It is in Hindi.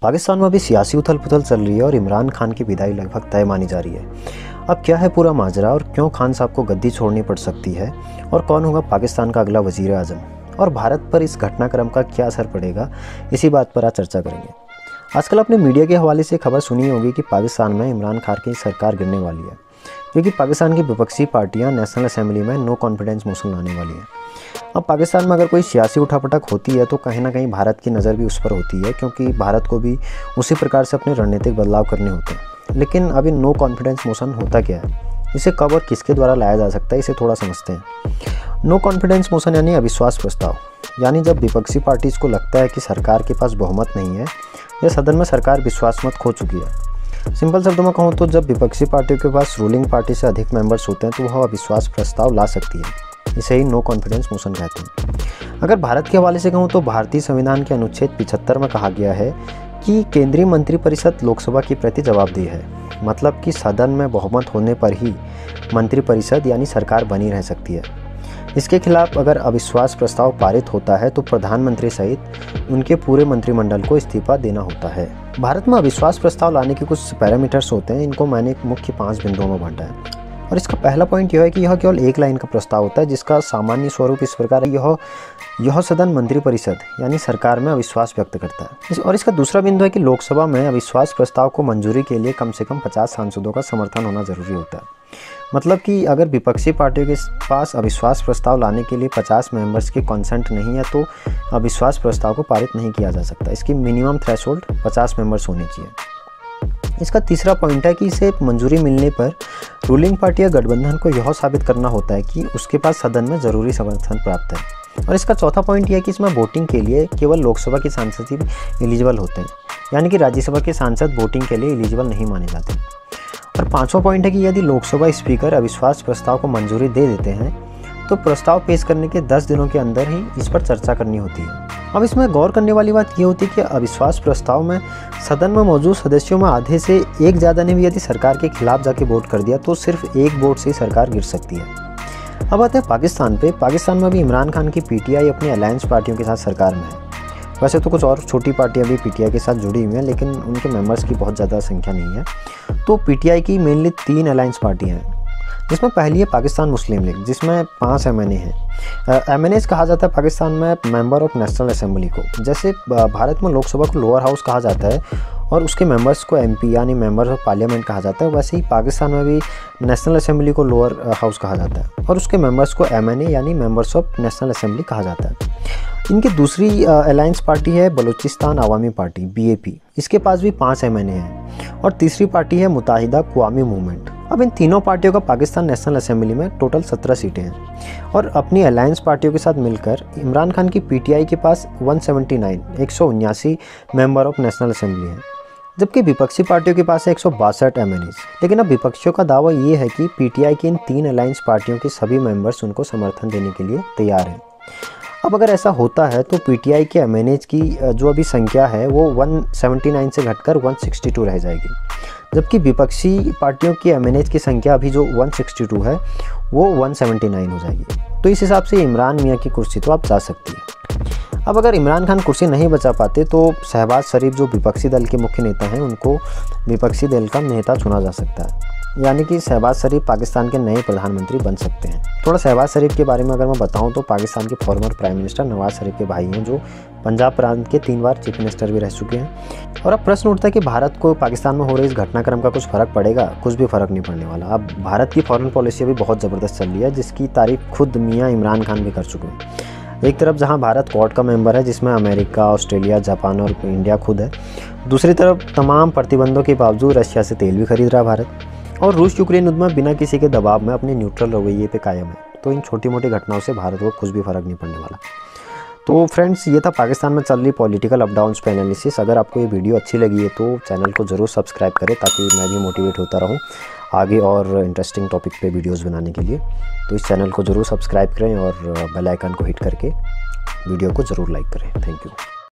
पाकिस्तान में अभी सियासी उथल पुथल चल रही है और इमरान खान की विदाई लगभग तय मानी जा रही है। अब क्या है पूरा माजरा और क्यों खान साहब को गद्दी छोड़नी पड़ सकती है और कौन होगा पाकिस्तान का अगला वजीर आज़म और भारत पर इस घटनाक्रम का क्या असर पड़ेगा, इसी बात पर आज चर्चा करेंगे। आजकल आपने मीडिया के हवाले से खबर सुनी होगी कि पाकिस्तान में इमरान खान की सरकार गिरने वाली है, क्योंकि पाकिस्तान की विपक्षी पार्टियां नेशनल असेंबली में नो कॉन्फिडेंस मोशन लाने वाली हैं। अब पाकिस्तान में अगर कोई सियासी उठापटक होती है तो कहीं ना कहीं भारत की नज़र भी उस पर होती है, क्योंकि भारत को भी उसी प्रकार से अपने रणनीतिक बदलाव करने होते हैं। लेकिन अभी नो कॉन्फिडेंस मोशन होता क्या है, इसे कब और किसके द्वारा लाया जा सकता है, इसे थोड़ा समझते हैं। नो कॉन्फिडेंस मोशन यानी अविश्वास प्रस्ताव, यानी जब विपक्षी पार्टीज को लगता है कि सरकार के पास बहुमत नहीं है या सदन में सरकार विश्वास मत खो चुकी है। सिंपल शब्दों में कहूँ तो जब विपक्षी पार्टियों के पास रूलिंग पार्टी से अधिक मेंबर्स होते हैं तो वह अविश्वास प्रस्ताव ला सकती है। इसे ही नो कॉन्फिडेंस मोशन कहते हैं। अगर भारत के हवाले से कहूँ तो भारतीय संविधान के अनुच्छेद 75 में कहा गया है कि केंद्रीय मंत्रिपरिषद लोकसभा की प्रति जवाबदेह है। मतलब कि सदन में बहुमत होने पर ही मंत्रिपरिषद यानी सरकार बनी रह सकती है। इसके खिलाफ अगर अविश्वास प्रस्ताव पारित होता है तो प्रधानमंत्री सहित उनके पूरे मंत्रिमंडल को इस्तीफा देना होता है। भारत में अविश्वास प्रस्ताव लाने के कुछ पैरामीटर्स होते हैं, इनको मैंने मुख्य 5 बिंदुओं में बांटा है। और इसका पहला पॉइंट यह है कि यह केवल एक लाइन का प्रस्ताव होता है, जिसका सामान्य स्वरूप इस प्रकार है, यह सदन मंत्रिपरिषद यानी सरकार में अविश्वास व्यक्त करता है। और इसका दूसरा बिंदु है कि लोकसभा में अविश्वास प्रस्ताव को मंजूरी के लिए कम से कम 50 सांसदों का समर्थन होना जरूरी होता है। मतलब कि अगर विपक्षी पार्टियों के पास अविश्वास प्रस्ताव लाने के लिए 50 मेंबर्स की कंसेंट नहीं है तो अविश्वास प्रस्ताव को पारित नहीं किया जा सकता। इसकी मिनिमम थ्रेशोल्ड 50 मेंबर्स होनी चाहिए। इसका तीसरा पॉइंट है कि इसे मंजूरी मिलने पर रूलिंग पार्टी या गठबंधन को यह साबित करना होता है कि उसके पास सदन में ज़रूरी समर्थन प्राप्त है। और इसका चौथा पॉइंट यह है कि इसमें वोटिंग के लिए केवल लोकसभा के सांसद ही एलिजिबल होते हैं, यानी कि राज्यसभा के सांसद वोटिंग के लिए एलिजिबल नहीं माने जाते। और पाँचवां पॉइंट है कि यदि लोकसभा स्पीकर अविश्वास प्रस्ताव को मंजूरी दे देते हैं तो प्रस्ताव पेश करने के 10 दिनों के अंदर ही इस पर चर्चा करनी होती है। अब इसमें गौर करने वाली बात यह होती है कि अविश्वास प्रस्ताव में सदन में मौजूद सदस्यों में आधे से एक ज़्यादा ने भी यदि सरकार के खिलाफ जाके वोट कर दिया तो सिर्फ एक वोट से ही सरकार गिर सकती है। अब आते हैं पाकिस्तान पे। पाकिस्तान में भी इमरान खान की पीटीआई अपनी अलायंस पार्टियों के साथ सरकार में है। वैसे तो कुछ और छोटी पार्टियां भी पीटीआई के साथ जुड़ी हुई हैं, लेकिन उनके मेंबर्स की बहुत ज़्यादा संख्या नहीं है। तो पीटीआई की मेनली 3 अलायंस पार्टियाँ हैं, जिसमें पहली है पाकिस्तान मुस्लिम लीग, जिसमें 5 एमएनए हैं। एमएनएज कहा जाता है पाकिस्तान में मेंबर ऑफ नेशनल असेंबली को। जैसे भारत में लोकसभा को लोअर हाउस कहा जाता है और उसके मेंबर्स को एमपी यानी मेंबर्स ऑफ पार्लियामेंट कहा जाता है, वैसे ही पाकिस्तान में भी नेशनल असेंबली को लोअर हाउस कहा जाता है और उसके मेंबर्स को एमएनए यानी मेंबर्स ऑफ नेशनल असेंबली कहा जाता है। इनकी दूसरी अलायंस पार्टी है बलूचिस्तान अवामी पार्टी बीएपी, इसके पास भी 5 एमएनए हैं। और तीसरी पार्टी है मुत्ताहिदा कौमी मूवमेंट। अब इन तीनों पार्टियों का पाकिस्तान नेशनल असेंबली में टोटल 17 सीटें हैं और अपनी अलायंस पार्टियों के साथ मिलकर इमरान खान की पीटीआई के पास 179 मेंबर ऑफ नेशनल असेंबली हैं, जबकि विपक्षी पार्टियों के पास है 162 एमएनएज। लेकिन अब विपक्षियों का दावा ये है कि पीटीआई की इन 3 अलायंस पार्टियों के सभी मेंबर्स उनको समर्थन देने के लिए तैयार हैं। अब अगर ऐसा होता है तो पीटीआई के एमएनएज की जो अभी संख्या है वो 179 से घटकर 162 रह जाएगी, जबकि विपक्षी पार्टियों की एमएनएज की संख्या अभी जो 162 है वो 179 हो जाएगी। तो इस हिसाब से इमरान मियाँ की कुर्सी तो आप जा सकती है। अब अगर इमरान खान कुर्सी नहीं बचा पाते तो शहबाज शरीफ जो विपक्षी दल के मुख्य नेता हैं उनको विपक्षी दल का नेता चुना जा सकता है, यानी कि शहबाज शरीफ पाकिस्तान के नए प्रधानमंत्री बन सकते हैं। थोड़ा शहबाज शरीफ के बारे में अगर मैं बताऊं तो पाकिस्तान के former prime minister Nawaz Sharif के भाई हैं, जो पंजाब प्रांत के 3 बार चीफ मिनिस्टर भी रह चुके हैं। और अब प्रश्न उठता है कि भारत को पाकिस्तान में हो रहे इस घटनाक्रम का कुछ फ़र्क पड़ेगा? कुछ भी फ़र्क नहीं पड़ने वाला। अब भारत की फॉरेन पॉलिसी अभी बहुत ज़बरदस्त चल रही है, जिसकी तारीफ खुद मियाँ इमरान खान भी कर चुके हैं। एक तरफ जहां भारत क्वाड का मेंबर है, जिसमें अमेरिका, ऑस्ट्रेलिया, जापान और इंडिया खुद है, दूसरी तरफ तमाम प्रतिबंधों के बावजूद रशिया से तेल भी खरीद रहा है भारत, और रूस यूक्रेन युद्ध में बिना किसी के दबाव में अपने न्यूट्रल रवैये पे कायम है। तो इन छोटी मोटी घटनाओं से भारत को कुछ भी फ़र्क नहीं पड़ने वाला। तो फ्रेंड्स, ये था पाकिस्तान में चल रही पॉलिटिकल अप डाउन्स पे एनालिसिस। अगर आपको ये वीडियो अच्छी लगी है तो चैनल को ज़रूर सब्सक्राइब करें, ताकि मैं भी मोटिवेट होता रहूँ आगे और इंटरेस्टिंग टॉपिक पे वीडियोस बनाने के लिए। तो इस चैनल को ज़रूर सब्सक्राइब करें और बेल आइकन को हिट करके वीडियो को ज़रूर लाइक करें। Thank you.